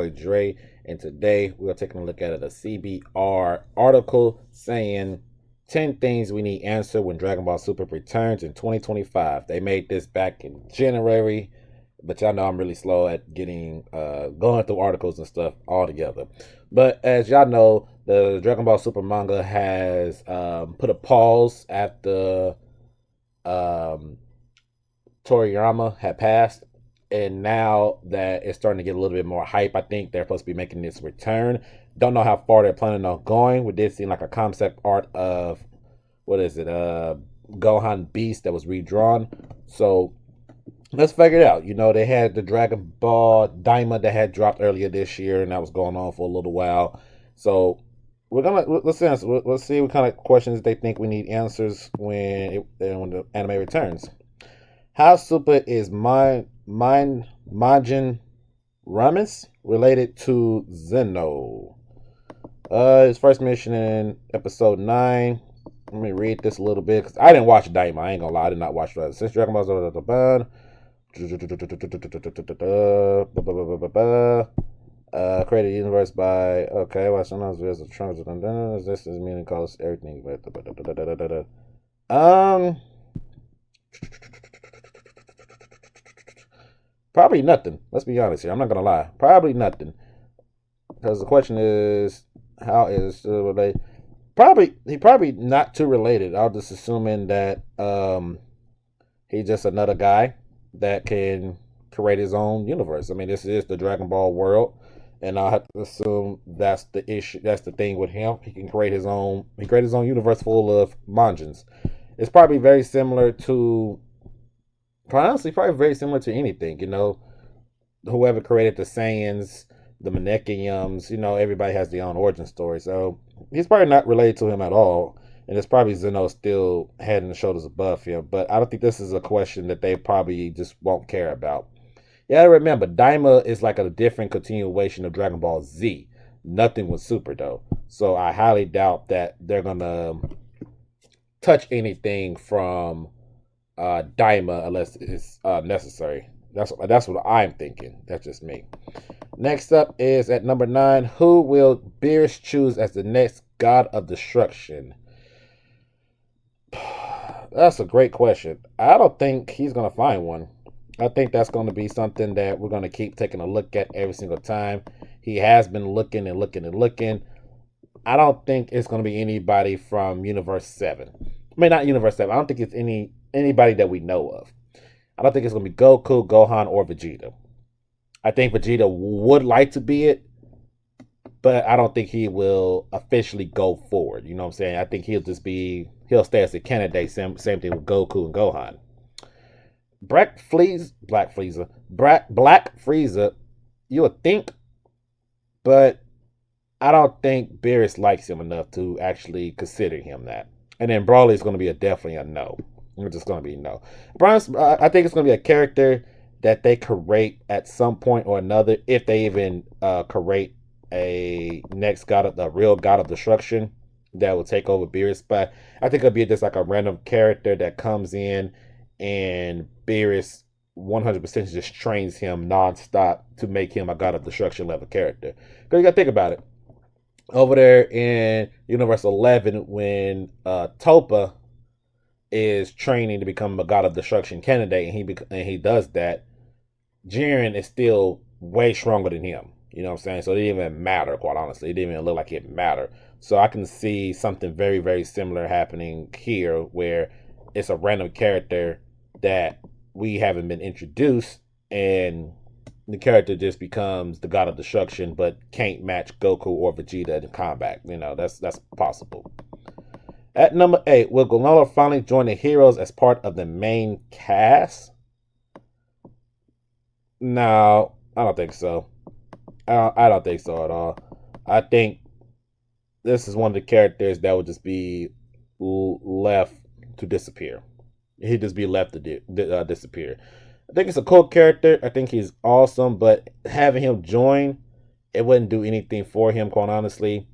Dre, and today we are taking a look at a CBR article saying 10 things we need answered when Dragon Ball Super returns in 2025. They made this back in January, but y'all know I'm really slow at getting going through articles and stuff all together. But as y'all know, the Dragon Ball Super manga has put a pause after um, Toriyama had passed, and now that it's starting to get a little bit more hype, I think they're supposed to be making this return. Don't know how far they're planning on going. We did see like a concept art of what is it, Gohan Beast that was redrawn. So let's figure it out. You know, they had the Dragon Ball Daima that had dropped earlier this year, and that was going on for a little while. So let's answer. Let's see what kind of questions they think we need answers when the anime returns. How super is Majin Ramis related to Zeno? His first mission in episode 9. Let me read this a little bit because I didn't watch Daima. I ain't gonna lie, I did not watch that. Since Dragon Ball created universe by watch sometimes there's a trunks this is meaning cause everything. Um Probably nothing. Let's be honest here. I'm not gonna lie. Probably nothing. Because the question is, how is related? Probably not too related. I'll just assuming that he's just another guy that can create his own universe. I mean, this is the Dragon Ball world, and I have to assume that's the issue. That's the thing with him. He can create his own. He create his own universe full of manjins. It's probably very similar to honestly, probably very similar to anything. You know, whoever created the Saiyans, the Manekiums, everybody has their own origin story. So he's probably not related to him at all. And it's probably Zeno still head and shoulders above him. But I don't think this is a question that they probably just won't care about. Yeah, remember, Daima is like a different continuation of Dragon Ball Z. Nothing was super, though. So I highly doubt that they're going to touch anything from Daima unless it's necessary. That's what I'm thinking. That's just me. Next up is at number 9. Who will Beerus choose as the next god of destruction? That's a great question. I don't think he's gonna find one. I think that's going to be something that we're going to keep taking a look at every single time. He has been looking and looking and looking. I don't think it's going to be anybody from Universe 7. I mean, not Universe 7. I don't think it's anybody that we know of. I don't think it's going to be Goku, Gohan, or Vegeta. I think Vegeta would like to be it, but I don't think he will officially go forward. You know what I'm saying? I think he'll stay as a candidate. Same thing with Goku and Gohan. Black Frieza, you would think, but I don't think Beerus likes him enough to actually consider him that. And then Broly is going to be definitely a no. It's just going to be no. I think it's going to be a character that they create at some point or another, if they even create a next the real god of destruction that will take over Beerus. But I think it'll be just like a random character that comes in and Beerus 100% just trains him nonstop to make him a god of destruction level character. Because you got to think about it. Over there in Universe 11, when Topa is training to become a god of destruction candidate, and he does that, Jiren is still way stronger than him. You know what I'm saying? So it didn't even matter, quite honestly. It didn't even look like it mattered. So I can see something very, very similar happening here, where it's a random character that we haven't been introduced, and the character just becomes the god of destruction, but can't match Goku or Vegeta in combat. That's possible. At number 8, will Granola finally join the heroes as part of the main cast? No, I don't think so. I don't think so at all. I think this is one of the characters that would just be left to disappear. He'd just be left to disappear. I think it's a cool character. I think he's awesome, but having him join, it wouldn't do anything for him, quite honestly.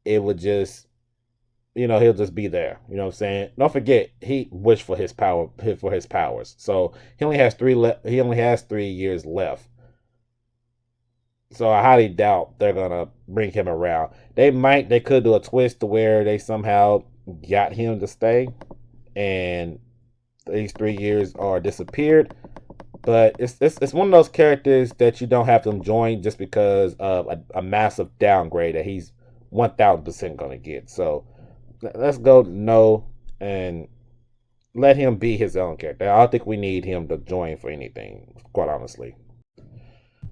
It would just, he'll just be there. You know what I'm saying? Don't forget, he wished for his powers. So he only has 3 years left. So I highly doubt they're gonna bring him around. They could do a twist to where they somehow got him to stay, and these 3 years are disappeared. But it's one of those characters that you don't have them join just because of a massive downgrade that he's 1000% gonna get. So let's go no and let him be his own character. I don't think we need him to join for anything, quite honestly.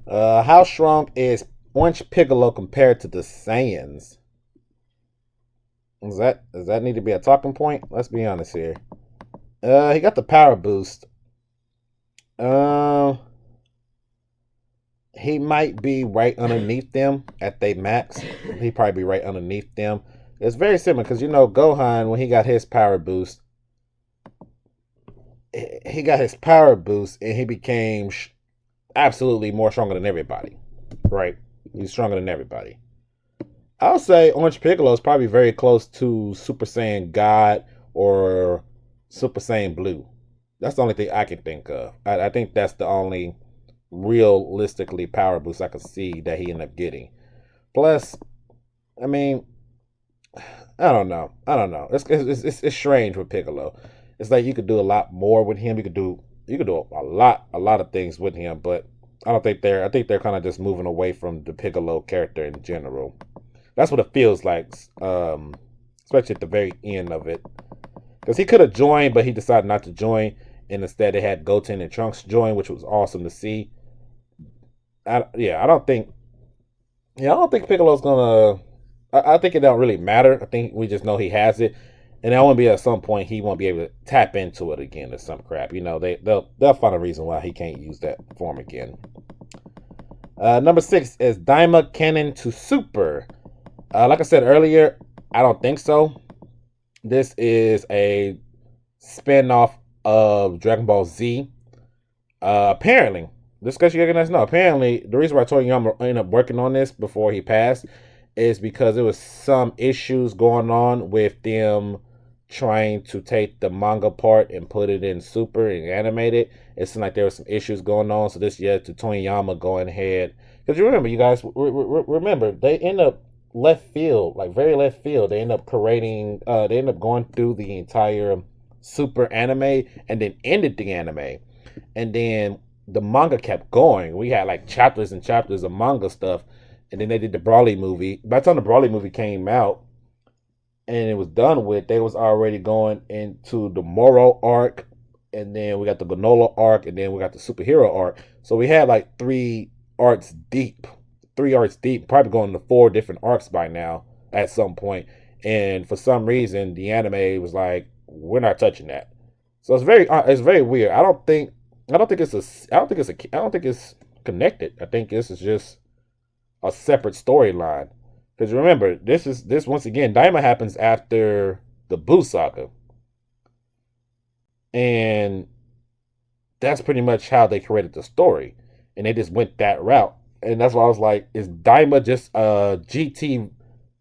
How strong is Orange Piccolo compared to the Saiyans? Does that need to be a talking point? Let's be honest here. He got the power boost. Uh, he might be right underneath them at they max. He probably be right underneath them. It's very similar because Gohan when he got his power boost, he got his power boost and he became absolutely more stronger than everybody. Right? He's stronger than everybody. I'll say Orange Piccolo is probably very close to Super Saiyan God or Super Saiyan Blue. That's the only thing I can think of. I think that's the only realistically power boost I could see that he ended up getting. Plus, I mean, I don't know. I don't know. It's strange with Piccolo. It's like you could do a lot more with him. You could do a lot of things with him, but I don't think they're I think they're kind of just moving away from the Piccolo character in general. That's what it feels like, especially at the very end of it. Because he could have joined, but he decided not to join, and instead they had Goten and Trunks join, which was awesome to see. Yeah, I don't think Piccolo's gonna. I think it don't really matter. I think we just know he has it, and that won't be at some point he won't be able to tap into it again or some crap. They'll find a reason why he can't use that form again. Number 6 is Daima Canon to Super. Like I said earlier, I don't think so. This is a spin-off of Dragon Ball Z. Apparently, this because you're gonna know. Apparently, the reason why Toriyama ended up working on this before he passed is because there was some issues going on with them trying to take the manga part and put it in Super and animate it. It seemed like there were some issues going on, so this led to Toriyama going ahead. Because you remember, you guys remember they end up left field, like very left field. They end up creating. They end up going through the entire Super anime and then ended the anime, and then the manga kept going. We had like chapters and chapters of manga stuff, and then they did the Brawley movie. By the time the Brawley movie came out and it was done with, they was already going into the Moro arc, and then we got the Granola arc, and then we got the superhero arc. So we had like arcs deep, three arcs deep, probably going to 4 different arcs by now at some point. And for some reason, the anime was like, we're not touching that. So it's very weird. I don't think it's connected. I think this is just a separate storyline. Because remember, this once again, Daima happens after the Buu saga, and that's pretty much how they created the story, and they just went that route. And that's why I was like, is Daima just GT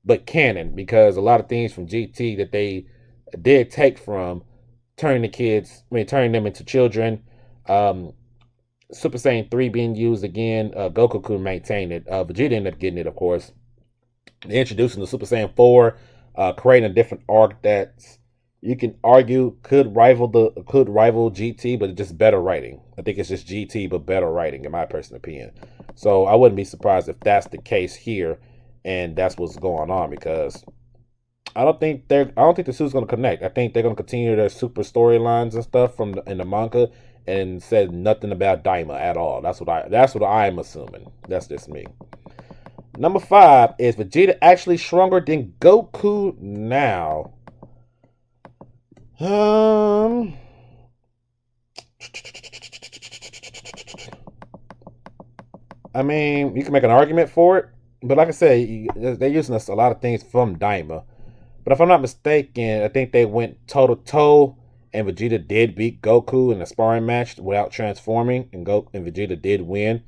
but canon? Because a lot of things from GT that they did take from turning them into children. Um, Super Saiyan 3 being used again. Goku could maintain it. Vegeta ended up getting it, of course. They introducing the Super Saiyan 4, creating a different arc that you can argue could rival GT, but it's just better writing. I think it's just GT but better writing, in my personal opinion. So I wouldn't be surprised if that's the case here, and that's what's going on because I don't think the suit's gonna connect. I think they're gonna continue their super storylines and stuff in the manga and said nothing about Daima at all. That's what I'm assuming. That's just me. Number 5 is Vegeta actually stronger than Goku now? I mean, you can make an argument for it, but like I said, they're using us a lot of things from Daima. But if I'm not mistaken, I think they went toe to toe, and Vegeta did beat Goku in a sparring match without transforming, and Vegeta did win.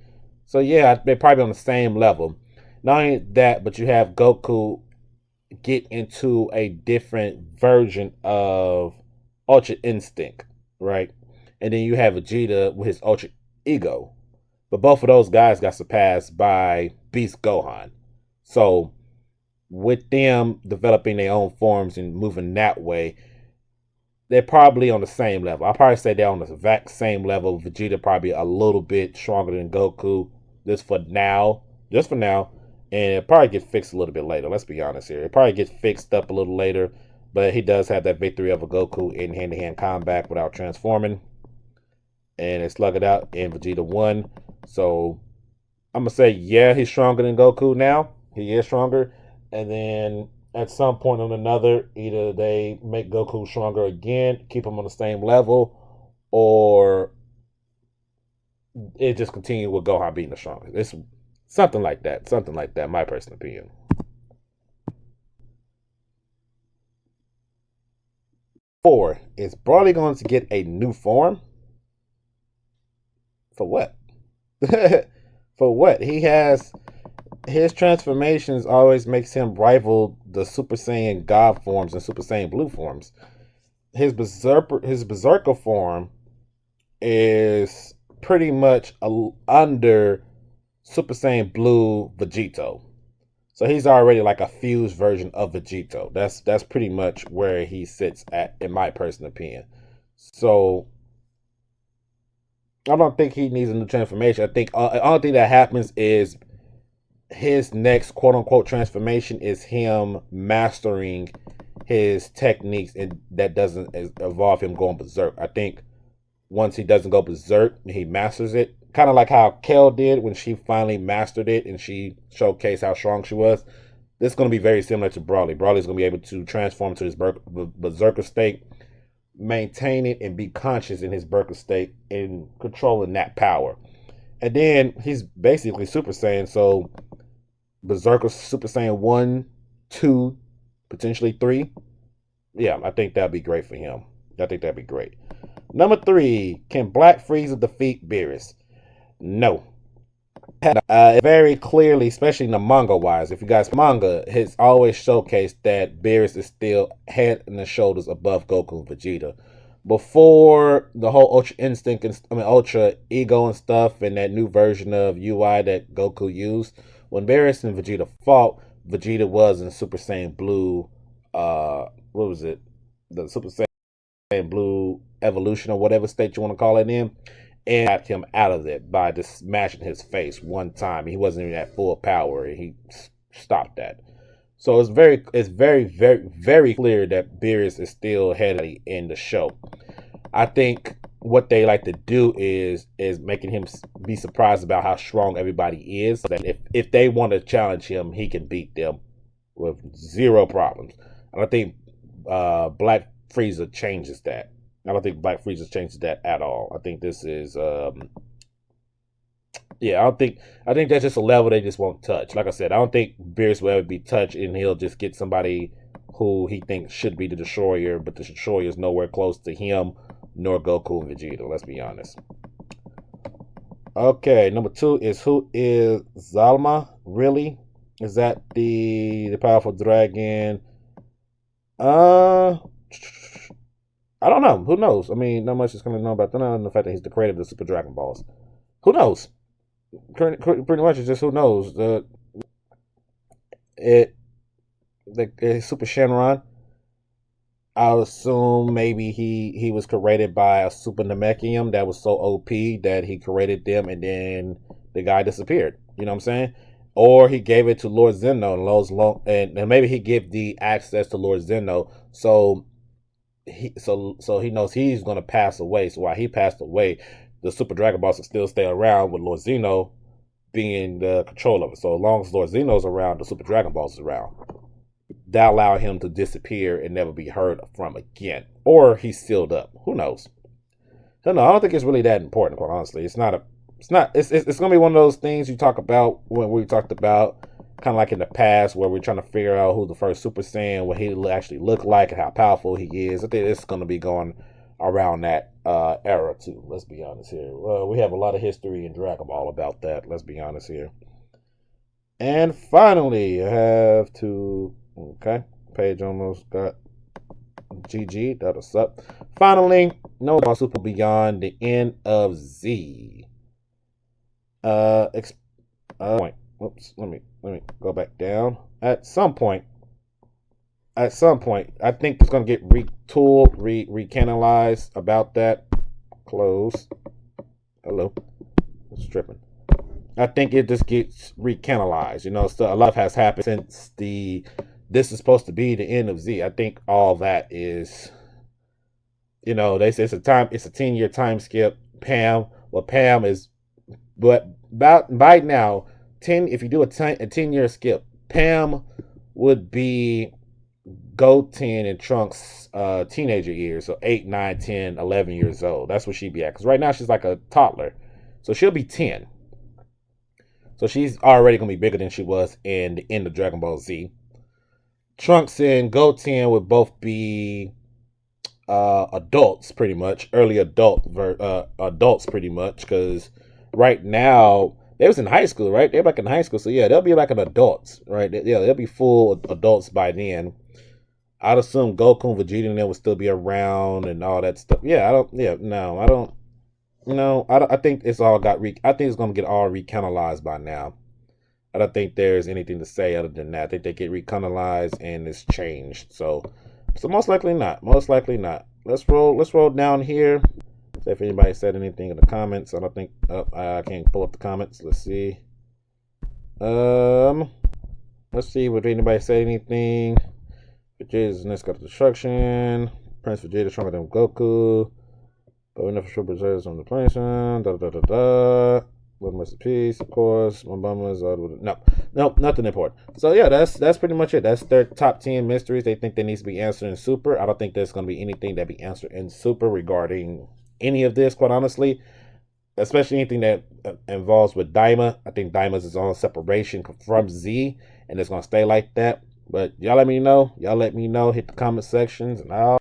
So yeah, they're probably on the same level. Not only that, but you have Goku get into a different version of Ultra Instinct, right? And then you have Vegeta with his Ultra Ego. But both of those guys got surpassed by Beast Gohan. So with them developing their own forms and moving that way, they're probably on the same level. I'll probably say they're on the exact same level. Vegeta probably a little bit stronger than Goku, just for now. Just for now. And it probably get fixed a little bit later. Let's be honest here. It probably gets fixed up a little later. But he does have that victory over Goku in hand-to-hand combat without transforming. And it slugged it out, and Vegeta won. So I'm going to say, yeah, he's stronger than Goku now. He is stronger. And then at some point or another, either they make Goku stronger again, keep him on the same level, or it just continues with Gohan being the strongest. It's something like that. Something like that, my personal opinion. 4, is Broly going to get a new form? For what? For what? He has his transformations always makes him rival the Super Saiyan God forms and Super Saiyan Blue forms. His Berserker form is pretty much under Super Saiyan Blue Vegito. So he's already like a fused version of Vegito. That's pretty much where he sits at, in my personal opinion. So I don't think he needs a new transformation. I think the only thing that happens is his next quote unquote transformation is him mastering his techniques, and that doesn't involve him going berserk. I think once he doesn't go berserk, he masters it. Kind of like how Kel did when she finally mastered it and she showcased how strong she was. This is going to be very similar to Broly. Broly's going to be able to transform to his berserker state, maintain it, and be conscious in his berserker state and controlling that power. And then he's basically Super Saiyan. So Berserker Super Saiyan 1, 2, potentially 3. Yeah, I think that'd be great for him. I think that'd be great. Number 3, can Black Frieza defeat Beerus? No. Very clearly, especially in the manga wise, if you guys manga, has always showcased that Beerus is still head and the shoulders above Goku and Vegeta. Before the whole Ultra Instinct and Ultra Ego and stuff, and that new version of UI that Goku used, when Beerus and Vegeta fought, Vegeta was in Super Saiyan Blue. What was it? The Super Saiyan Blue evolution or whatever state you want to call it in, and tapped him out of it by just smashing his face one time. He wasn't even at full power, and he stopped that. So it's very clear that Beerus is still head in the show. I think what they like to do is making him be surprised about how strong everybody is, so that if they want to challenge him, he can beat them with zero problems. I don't think Black Frieza changes that. I don't think Black Frieza changes that at all. I think this is I think that's just a level they just won't touch. Like I said, I don't think Beerus will ever be touched, and he'll just get somebody who he thinks should be the Destroyer, but the Destroyer is nowhere close to him nor Goku and Vegeta. Let's be honest. Okay, number 2 is, who is Zalma? Really? Is that the powerful dragon? I don't know. Who knows? I mean, not much is going to know about the fact that he's the creator of the Super Dragon Balls. Who knows? Pretty much, it's just who knows. The Super Shenron. I would assume maybe he was created by a Super Namekium that was so OP that he created them, and then the guy disappeared. You know what I'm saying? Or he gave it to Lord Zeno, and maybe he gave the access to Lord Zeno, so he knows he's going to pass away. So while he passed away, the Super Dragon Balls will still stay around with Lord Zeno being the control of it. So as long as Lord Zeno's around, the Super Dragon Balls is around. That allow him to disappear and never be heard from again. Or he's sealed up. Who knows? I don't think it's really that important, quite honestly. It's gonna be one of those things you talk about when we talked about kind of like in the past, where we're trying to figure out who the first Super Saiyan, what he actually looked like, and how powerful he is. I think it's gonna be going around that era too. Let's be honest here. We have a lot of history in Dragon Ball about that. Let's be honest here. And finally, I have to. Okay, page almost got GG. That'll suck. Finally, no Super Beyond the End of Z. Point. Oops, let me go back down. At some point, I think it's gonna get retooled, recanalized about that. Close. Hello. It's tripping. I think it just gets recanalized. So a lot has happened since this is supposed to be the end of Z. I think all that is, they say it's a 10-year time skip. Pam is, but about by now, 10. If you do a 10-year skip, Pam would be Goten and Trunks' teenager years, so 8, 9, 10, 11 years old. That's what she'd be at. Because right now she's like a toddler, so she'll be 10. So she's already gonna be bigger than she was in the end of Dragon Ball Z. Trunks and Goten would both be adults, pretty much, adults, pretty much, because right now they was in high school, right? They're back in high school, so yeah, they'll be like an adults, right? Yeah, they'll be full adults by then. I'd assume Goku and Vegeta and them would still be around and all that stuff. Yeah, I don't. Yeah, no, I don't. No, I think it's all got. I think it's gonna get all recanalized by now. I don't think there's anything to say other than that. I think they get recanalized and it's changed. So most likely not. Most likely not. Let's roll down here. See if anybody said anything in the comments. I don't think. I can't pull up the comments. Let's see. Let's see if anybody said anything. Vegeta's next got destruction. Prince Vegeta stronger than Goku. But we never sure preserves on the plantation. Da da da da. Love rest in peace, of course. My bummers. No, nothing important. So yeah, that's pretty much it. That's their top 10 mysteries they think they needs to be answered in Super. I don't think there's gonna be anything that be answered in Super regarding any of this, quite honestly. Especially anything that involves with Daima. I think Daima's his own separation from Z, and it's gonna stay like that. But y'all let me know. Hit the comment sections, and I'll